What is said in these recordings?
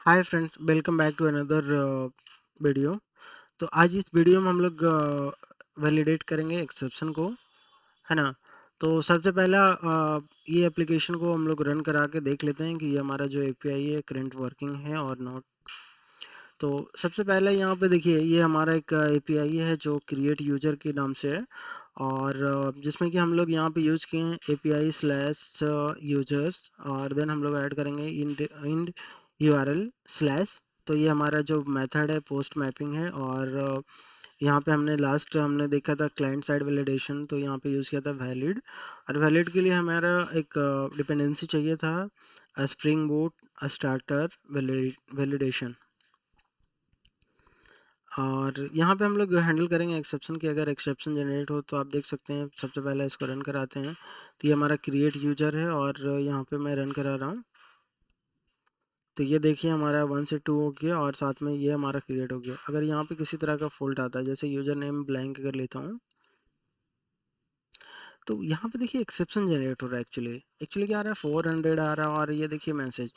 Hi friends, welcome back to another video. तो आज इस वीडियो में हम लोग वैलिडेट करेंगे एक्सेप्शन को, है ना। तो सबसे पहला ये एप्लीकेशन को हम लोग रन करा के देख लेते हैं कि ये हमारा जो एपीआई है करंट वर्किंग है और नॉट। तो सबसे पहले यहाँ पे देखिए, ये हमारा एक एपीआई है जो क्रिएट यूजर के नाम से है, और जिसमें कि हम लोग यहाँ पे यूज किए हैं एपीआई स्लैश यूजर्स, और देन हम लोग ऐड करेंगे इंड यूआरएल स्लैश। तो ये हमारा जो मेथड है पोस्ट मैपिंग है, और यहाँ पे हमने देखा था क्लाइंट साइड वैलिडेशन, तो यहाँ पे यूज़ किया था वैलिड। और वैलिड के लिए हमारा एक डिपेंडेंसी चाहिए था स्प्रिंग बूट स्टार्टर वैलिडेशन। और यहाँ पे हम लोग हैंडल करेंगे एक्सेप्शन की। अगर एक्सेप्शन जनरेट हो तो आप देख सकते हैं, सबसे पहले इसको रन कराते हैं। तो ये हमारा क्रिएट यूजर है, और यहाँ पे मैं रन करा रहा हूँ। तो ये देखिए हमारा 1 से 2 हो गया, और साथ में ये हमारा क्रिएट हो गया। अगर यहाँ पे किसी तरह का फॉल्ट आता है, जैसे यूजर नेम ब्लैंक कर लेता हूँ, तो यहाँ पे देखिए एक्सेप्शन जनरेट हो रहा है। एक्चुअली क्या आ रहा है, 400 आ रहा है, और ये देखिए मैसेज।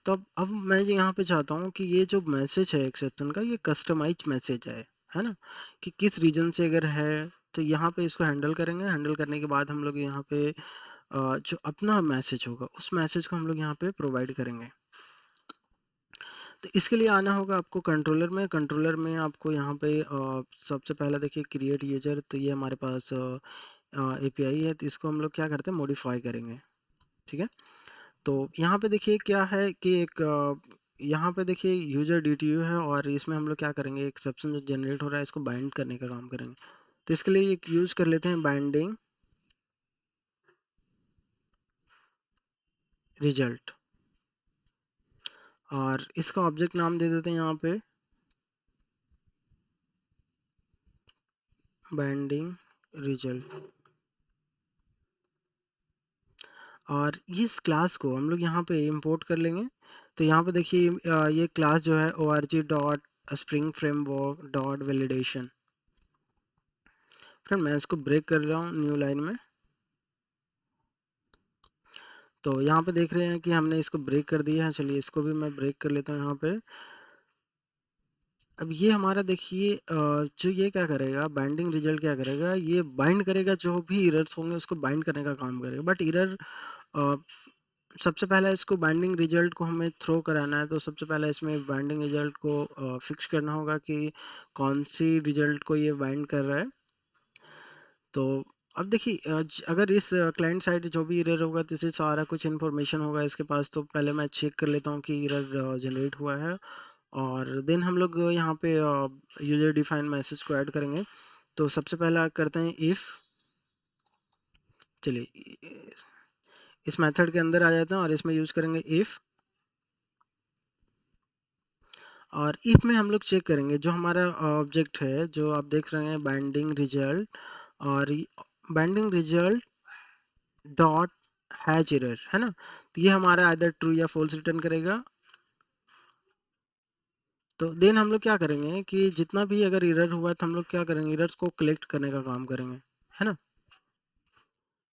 तो अब मैं जो यहाँ पे चाहता हूँ कि ये जो मैसेज है एक्सेप्शन का, ये कस्टमाइज मैसेज है ना, कि किस रीजन से अगर है। तो यहाँ पे इसको हैंडल करेंगे। हैंडल करने के बाद हम लोग यहाँ पे जो अपना मैसेज होगा उस मैसेज को हम लोग यहाँ पे प्रोवाइड करेंगे। तो इसके लिए आना होगा आपको कंट्रोलर में आपको यहाँ पे सबसे पहला देखिए क्रिएट यूजर। तो ये हमारे पास एपीआई है, तो इसको हम लोग क्या करते हैं, मॉडिफाई करेंगे। ठीक है। तो यहाँ पे देखिए क्या है कि एक यहाँ पे देखिए यूजर डीटीयू है, और इसमें हम लोग क्या करेंगे, एक्सेप्शन जो जनरेट हो रहा है इसको बाइंड करने का काम करेंगे। तो इसके लिए एक यूज कर लेते हैं बाइंडिंग रिजल्ट, और इसका ऑब्जेक्ट नाम दे देते हैं यहाँ पे बाइंडिंग रिजल्ट। और इस क्लास को हम लोग यहाँ पे इंपोर्ट कर लेंगे। तो यहाँ पे देखिए ये क्लास जो है org dot spring framework dot validation. Friend मैं इसको ब्रेक कर रहा हूँ न्यू लाइन में। तो यहाँ पे देख रहे हैं कि हमने इसको ब्रेक कर दिया है। चलिए इसको भी मैं ब्रेक कर लेता हूँ यहाँ पे। अब ये हमारा देखिए जो ये क्या करेगा, बाइंडिंग रिजल्ट क्या करेगा, ये बाइंड करेगा जो भी इरर्स होंगे उसको बाइंड करने का काम करेगा। बट इरर सबसे पहला इसको बाइंडिंग रिजल्ट को हमें थ्रो कराना है। तो सबसे पहला इसमें बाइंडिंग रिजल्ट को फिक्स करना होगा कि कौन सी रिजल्ट को ये बाइंड कर रहा है। तो अब देखिए अगर इस क्लाइंट साइड जो भी एरर होगा तो इससे सारा कुछ इन्फॉर्मेशन होगा इसके पास। तो पहले मैं चेक कर लेता हूँ कि एरर जनरेट हुआ है, और देन हम लोग यहाँ पे यूजर डिफाइन मैसेज को ऐड करेंगे। तो सबसे पहला करते हैं इफ़। चलिए इस मेथड के अंदर आ जाते हैं, और इसमें यूज करेंगे इफ़। और इफ में हम लोग चेक करेंगे जो हमारा ऑब्जेक्ट है, जो आप देख रहे हैं बाइंडिंग रिजल्ट, और binding result dot hatch error, है ना। तो ये हमारा आइदर ट्रू या फॉल्स रिटर्न करेगा। तो देन हम लोग क्या करेंगे कि जितना भी अगर एरर हुआ तो हम लोग क्या करेंगे, एरर्स को कलेक्ट करने का काम करेंगे, है ना।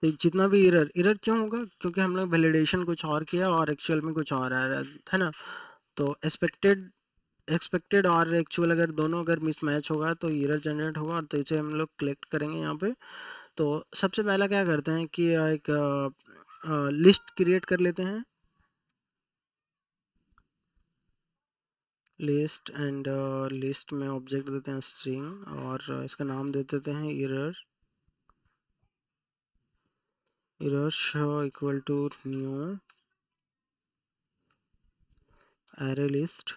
तो जितना भी एरर एरर क्यों होगा, क्योंकि हम लोग वैलिडेशन कुछ और किया और एक्चुअल में कुछ और आ रहा है ना। तो एक्सपेक्टेड और एक्चुअल अगर दोनों अगर मिसमैच होगा तो एरर जनरेट होगा, और तो इसे हम लोग कलेक्ट करेंगे यहाँ पे। तो सबसे पहला क्या करते हैं कि एक लिस्ट क्रिएट कर लेते हैं, लिस्ट। एंड लिस्ट में ऑब्जेक्ट देते हैं स्ट्रिंग, और इसका नाम दे देते हैं error show equal to new array list.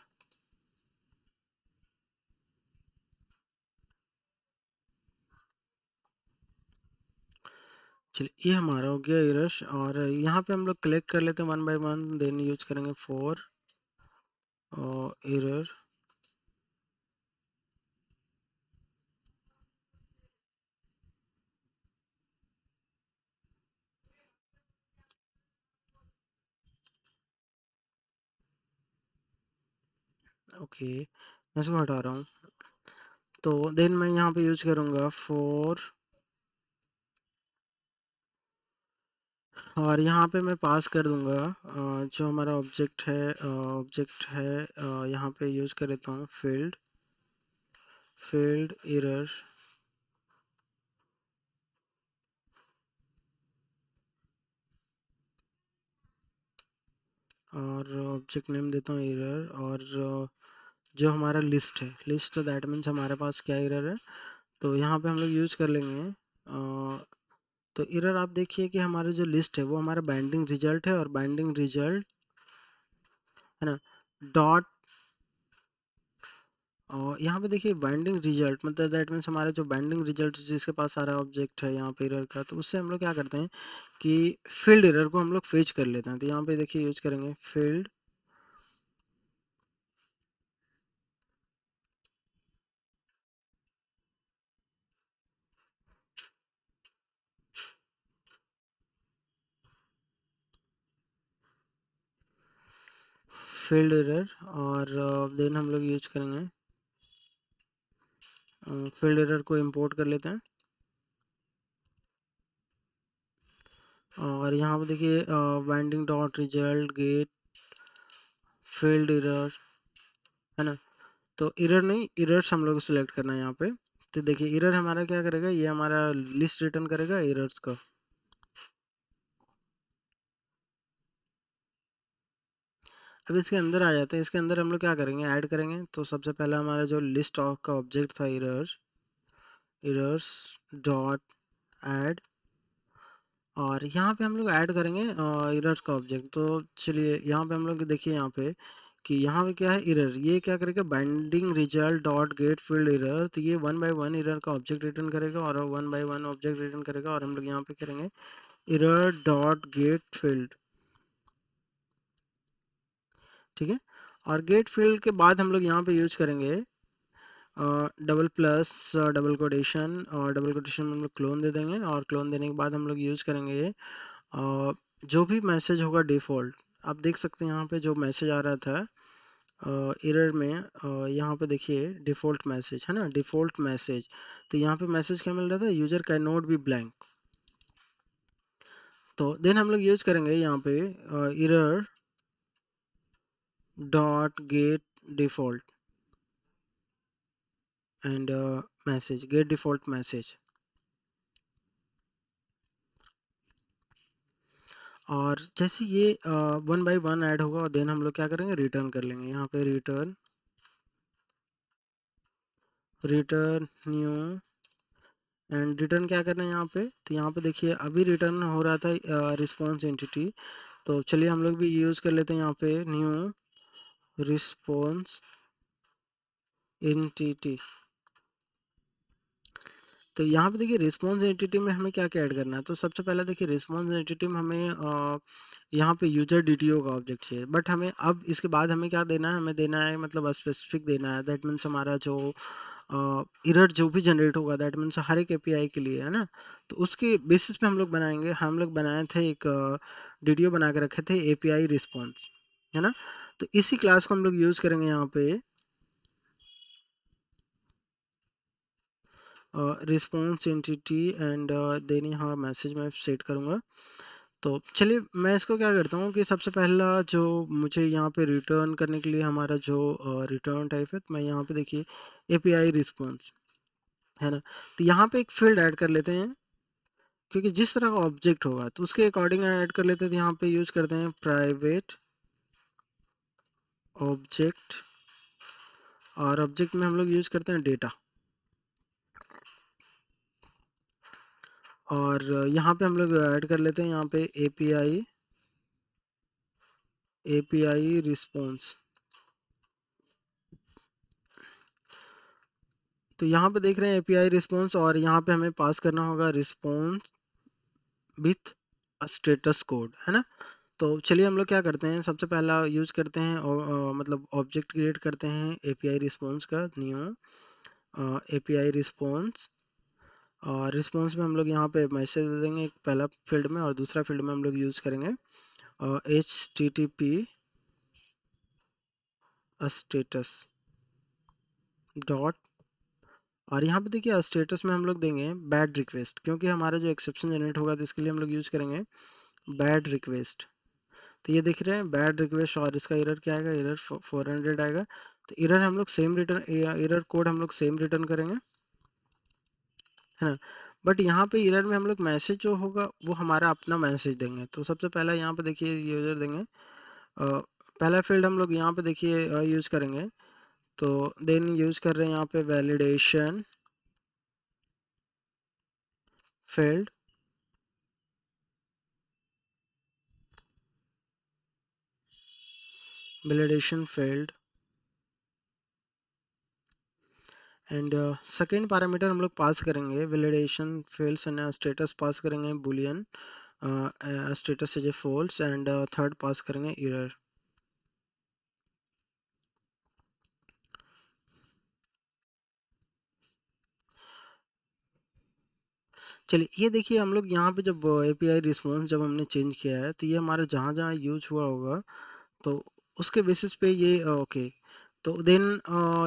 चलिए ये हमारा हो गया एरर, और यहाँ पे हम लोग कलेक्ट कर लेते हैं one by one. Then use करेंगे फॉर एरर। ओके, मैं इसको हटा रहा हूँ। तो देन मैं यहाँ पे यूज करूँगा फॉर और यहाँ पे मैं पास कर दूंगा जो हमारा ऑब्जेक्ट है यहाँ पे यूज कर लेता हूँ फील्ड एरर और ऑब्जेक्ट नेम देता हूँ एरर और जो हमारा लिस्ट दैट मीन्स हमारे पास क्या एरर है, तो यहाँ पे हम लोग यूज कर लेंगे तो एरर आप देखिए कि हमारा जो लिस्ट है वो हमारा बाइंडिंग रिजल्ट है और बाइंडिंग रिजल्ट है ना डॉट और यहाँ पे देखिए बाइंडिंग रिजल्ट मतलब दैट मीन्स हमारा जो बाइंडिंग रिजल्ट जिसके पास सारा ऑब्जेक्ट है यहाँ पे एरर का, तो उससे हम लोग क्या करते हैं कि फील्ड एरर को हम लोग फेच कर लेते हैं। तो यहाँ पे देखिए यूज करेंगे फील्ड एरर और देन हम लोग यूज करेंगे फील्ड एरर को इंपोर्ट कर लेते हैं और यहाँ पे देखिए binding dot result get field error है ना। तो एरर नहीं एरर्स हम लोग को सिलेक्ट करना है यहाँ पे। तो देखिए एरर हमारा क्या करेगा, ये हमारा लिस्ट रिटर्न करेगा एरर्स का। अब इसके अंदर आ जाते हैं, इसके अंदर हम लोग क्या करेंगे ऐड करेंगे। तो सबसे पहला हमारा जो लिस्ट ऑफ का ऑब्जेक्ट था एरर्स डॉट ऐड और यहाँ पे हम लोग ऐड करेंगे एरर्स का ऑब्जेक्ट। तो चलिए यहाँ पे हम लोग देखिए यहाँ पे कि यहाँ पे क्या है एरर, ये क्या करेगा binding result dot gate field error. तो ये वन बाय वन एरर का ऑब्जेक्ट रिटर्न करेगा और one by one object return करेगा और हम लोग यहाँ पे करेंगे एरर डॉट गेट फील्ड। ठीक है, और गेट फील्ड के बाद हम लोग यहाँ पे यूज करेंगे डबल प्लस डबल कोटेशन और डबल कोटेशन में हम लोग क्लोन दे देंगे और क्लोन देने के बाद हम लोग यूज करेंगे जो भी मैसेज होगा डिफ़ॉल्ट। आप देख सकते हैं यहाँ पे जो मैसेज आ रहा था एरर में यहाँ पे देखिए डिफ़ॉल्ट मैसेज है ना, डिफ़ॉल्ट मैसेज। तो यहाँ पे मैसेज क्या मिल रहा था, user can not be blank. तो देन हम लोग यूज करेंगे यहाँ पे error dot get default and message get default message और जैसे ये वन बाय वन ऐड होगा और देन हम लोग क्या करेंगे रिटर्न कर लेंगे यहाँ पे रिटर्न न्यू एंड रिटर्न क्या करना है यहाँ पे। तो यहाँ पे देखिए अभी रिटर्न हो रहा था रिस्पॉन्स एंटिटी। तो चलिए हम लोग भी यूज़ कर लेते हैं यहाँ पे न्यू रिस्पॉन्स एंटिटी। तो यहाँ पे देखिए रिस्पॉन्स एंटिटी में हमें क्या क्या ऐड करना है। तो सबसे पहले देखिए रिस्पॉन्स एंटिटी में हमें यहाँ पे यूजर डीटीओ का ऑब्जेक्ट चाहिए, बट हमें अब इसके बाद हमें क्या देना है, हमें देना है मतलब स्पेसिफिक देना है। दैट मीन्स हमारा जो एरर जो भी जनरेट होगा दैट मीन्स हर एक एपीआई के लिए है ना। तो उसके बेसिस पे हम लोग बनाएंगे। हम लोग बनाए थे एक डीटीओ बना के रखे थे एपीआई रिस्पॉन्स है ना। तो इसी क्लास को हम लोग यूज करेंगे यहाँ पे रिस्पॉन्स एंटिटी एंड देन यहाँ मैसेज मैं सेट करूँगा। तो चलिए मैं इसको क्या करता हूँ कि सबसे पहला जो मुझे यहाँ पे रिटर्न करने के लिए हमारा जो रिटर्न टाइप है, तो मैं यहाँ पे देखिए एपीआई रिस्पॉन्स है ना। तो यहाँ पे एक फील्ड ऐड कर लेते हैं क्योंकि जिस तरह का ऑब्जेक्ट होगा तो उसके अकॉर्डिंग ऐड कर लेते हैं। तो यहाँ पे यूज करते हैं प्राइवेट ऑब्जेक्ट और ऑब्जेक्ट में हम लोग यूज करते हैं डेटा और यहाँ पे हम लोग ऐड कर लेते हैं यहाँ पे एपीआई रिस्पॉन्स। तो यहाँ पे देख रहे हैं एपीआई रिस्पॉन्स और यहाँ पे हमें पास करना होगा रिस्पॉन्स विथ स्टेटस कोड है ना। तो चलिए हम लोग क्या करते हैं, सबसे पहला यूज करते हैं मतलब ऑब्जेक्ट क्रिएट करते हैं एपीआई रिस्पॉन्स का न्यू एपीआई रिस्पॉन्स और रिस्पॉन्स में हम लोग यहाँ पे मैसेज दे देंगे एक पहला फील्ड में और दूसरा फील्ड में हम लोग यूज करेंगे H T T P status dot और यहाँ पे देखिए स्टेटस में हम लोग देंगे बैड रिक्वेस्ट क्योंकि हमारा जो एक्सेप्शन जनरेट होगा तो इसके लिए हम लोग यूज करेंगे बैड रिक्वेस्ट। तो ये दिख रहे हैं बैड रिक्वेस्ट, और इसका एरर क्या आएगा, एरर 400 आएगा। तो एरर हम लोग सेम रिटर्न, एरर कोड हम लोग सेम रिटर्न करेंगे, है ना। बट यहाँ पे एरर में हम लोग मैसेज जो होगा वो हमारा अपना मैसेज देंगे। तो सबसे पहला यहाँ पे देखिए यूजर देंगे, पहला फील्ड हम लोग यहाँ पे देखिए यूज करेंगे। तो देन यूज कर रहे हैं यहाँ पे validation field, validation field, and second parameter हम लोग पास करेंगे validation fields and status pass करेंगे boolean, status is a false, and third pass करेंगे एरर। चलिए ये देखिए हम लोग यहाँ पे जब एपीआई रिस्पॉन्स जब हमने चेंज किया है, तो ये हमारा जहाँ जहाँ यूज हुआ होगा तो उसके बेसिस पे ये ओके। तो देन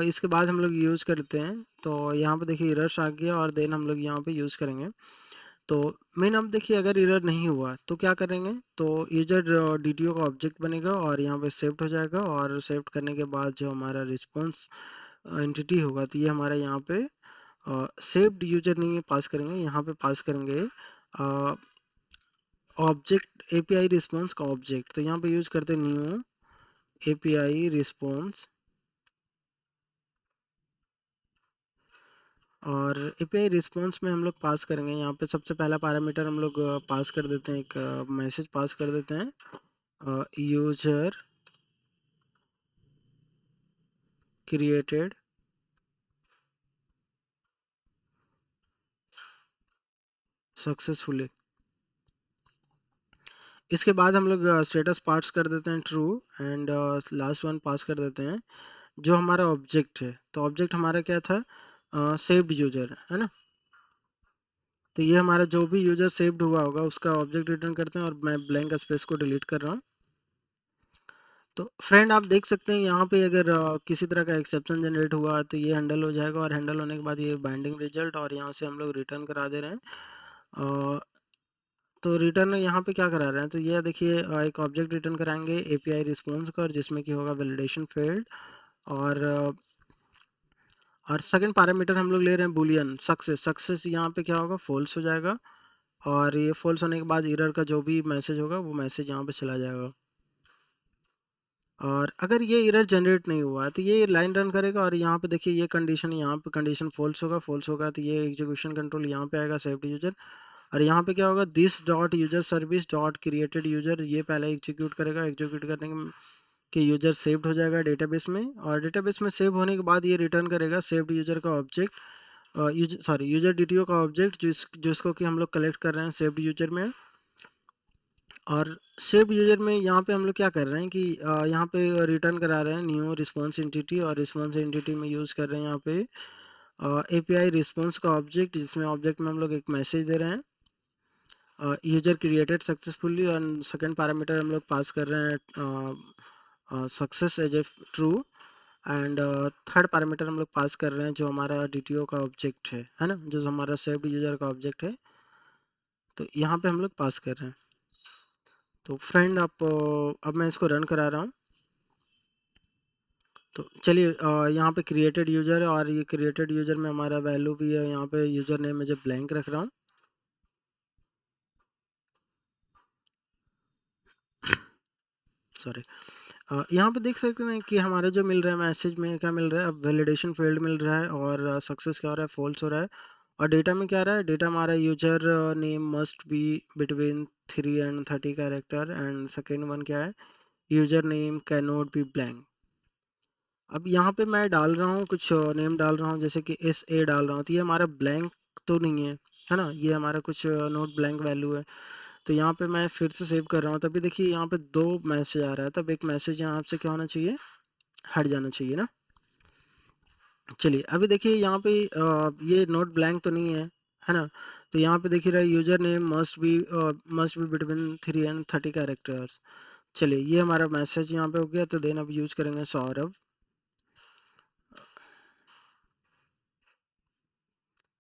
इसके बाद हम लोग यूज़ करते हैं। तो यहाँ पे देखिए एरर्स आ गया, और देन हम लोग यहाँ पे यूज़ करेंगे। तो मेन अब देखिए अगर एरर नहीं हुआ तो क्या करेंगे, तो यूजर डीटीओ का ऑब्जेक्ट बनेगा और यहाँ पे सेव्ड हो जाएगा, और सेव्ड करने के बाद जो हमारा रिस्पॉन्स एंटिटी होगा, तो ये हमारा यहाँ पे सेव्ड यूजर नहीं पास करेंगे, यहाँ पे पास करेंगे ऑब्जेक्ट एपीआई रिस्पॉन्स का ऑब्जेक्ट। तो यहाँ पे यूज करते हैं न्यू एपीआई रिस्पॉन्स, और एपीआई रिस्पॉन्स में हम लोग पास करेंगे यहाँ पे सबसे पहला पैरामीटर हम लोग पास कर देते हैं, एक मैसेज पास कर देते हैं, यूजर क्रिएटेड सक्सेसफुली। इसके बाद हम लोग स्टेटस पास कर देते हैं true, and last one pass कर देते हैं जो हमारा ऑब्जेक्ट है। तो ऑब्जेक्ट हमारा क्या था, सेव्ड यूजर, है ना। तो ये हमारा जो भी यूजर सेव्ड हुआ होगा उसका ऑब्जेक्ट रिटर्न करते हैं, और मैं ब्लैंक स्पेस को डिलीट कर रहा हूँ। तो फ्रेंड आप देख सकते हैं यहाँ पे अगर किसी तरह का एक्सेप्शन जनरेट हुआ तो ये हैंडल हो जाएगा, और हैंडल होने के बाद ये बाइंडिंग रिजल्ट, और यहाँ से हम लोग रिटर्न करा दे रहे हैं। तो रिटर्न यहाँ पे क्या करा रहे हैं, तो ये देखिए एक ऑब्जेक्ट रिटर्न कराएंगे एपीआई रिस्पॉन्स का, और जिसमें कि होगा वैलिडेशन फील्ड, और और सेकंड पैरामीटर हम लोग ले रहे हैं बुलियन सक्सेस। सक्सेस यहाँ पे क्या होगा, फॉल्स हो जाएगा, और ये फॉल्स होने के बाद एरर का जो भी मैसेज होगा वो मैसेज यहाँ पे चला जाएगा। और अगर ये एरर जनरेट नहीं हुआ है तो ये लाइन रन करेगा, और यहाँ पे देखिए ये कंडीशन, यहाँ पे कंडीशन फॉल्स होगा तो ये एग्जीक्यूशन कंट्रोल यहाँ पे आएगा सेव्ड यूजर, और यहाँ पे क्या होगा, this dot user service dot created user, ये पहले एग्जीक्यूट करेगा। एग्जीक्यूट करने के यूजर सेव्ड हो जाएगा डेटाबेस में, और डेटाबेस में सेव होने के बाद ये रिटर्न करेगा सेव्ड यूजर का ऑब्जेक्ट, यूजर डीटीओ का ऑब्जेक्ट जिसको कि हम लोग कलेक्ट कर रहे हैं सेव्ड यूजर में। और सेव्ड यूजर में यहाँ पे हम लोग क्या कर रहे हैं कि यहाँ पे रिटर्न करा रहे हैं न्यू रिस्पॉन्स एंटिटी, और रिस्पॉन्स एंटिटी में यूज़ कर रहे हैं यहाँ पे एपीआई रिस्पॉन्स का ऑब्जेक्ट, जिसमें ऑब्जेक्ट में हम लोग एक मैसेज दे रहे हैं यूजर क्रिएटेड सक्सेसफुली, और सेकंड पैरामीटर हम लोग पास कर रहे हैं success as a true, and third parameter हम लोग पास कर रहे हैं जो हमारा डीटीओ का ऑब्जेक्ट है ना, जो हमारा सेव्ड यूजर का ऑब्जेक्ट है। तो यहाँ पे हम लोग पास कर रहे हैं। तो फ्रेंड आप अब मैं इसको रन करा रहा हूँ। तो चलिए यहाँ पे क्रिएटेड यूजर है, और ये क्रिएटेड यूजर में हमारा वैल्यू भी है, यहाँ पे यूजर नेम मुझे ब्लैंक रख रहा हूँ। सॉरी, यहाँ पे देख सकते हैं कि हमारे जो मिल रहा है मैसेज में क्या मिल रहा है, अब वैलिडेशन फील्ड मिल रहा है, और सक्सेस क्या हो रहा है, फॉल्स हो रहा है। और डेटा में क्या रहा है, डेटा हमारा user name must be between 3 and 30 character, and second one क्या है, user name can not be blank. अब यहाँ पे मैं डाल रहा हूँ कुछ नेम डाल रहा हूँ, जैसे कि एस ए डाल रहा हूँ, तो ये हमारा ब्लैंक तो नहीं है ना, ये हमारा कुछ नोट ब्लैंक वैल्यू है। तो यहाँ पे मैं फिर से सेव कर रहा हूँ, तभी देखिए यहाँ पे दो मैसेज आ रहा है, तब एक मैसेज यहाँ से क्या होना चाहिए, हट जाना चाहिए ना। चलिए अभी देखिए यहाँ पे ये नोट ब्लैंक तो नहीं है ना। तो यहाँ पे देखिए रहा user name must be between 3 and 30 characters. चलिए ये हमारा मैसेज यहाँ पे हो गया, तो देन अब यूज करेंगे Saurabh,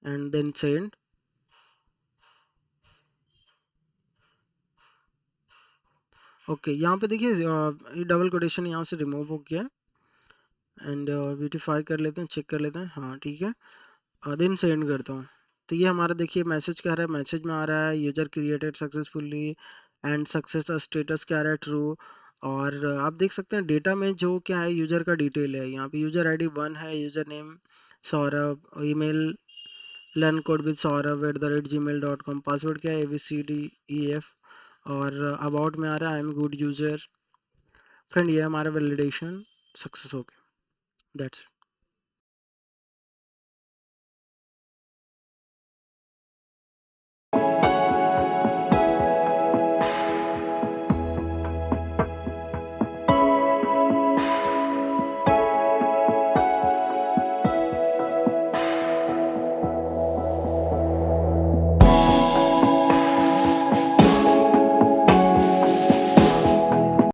and then send. Okay, यहाँ पे देखिए ये डबल कोटेशन यहाँ से रिमूव हो गया एंड ब्यूटीफाई कर लेते हैं, चेक कर लेते हैं, हाँ ठीक है। देन सेंड करता हूँ। तो ये हमारा देखिए मैसेज क्या आ रहा है, मैसेज में आ रहा है user created successfully and success status क्या आ रहा है, ट्रू। और आप देख सकते हैं डेटा में जो क्या है यूजर का डिटेल है, यहाँ पे यूजर आईडी 1 है, user name Saurabh, email learn code with saurav@gmail.com, password क्या है ABCDEF, और अबाउट में आ रहा है I am good user. Friend ये हमारा वैलिडेशन सक्सेस हो गया, दैट्स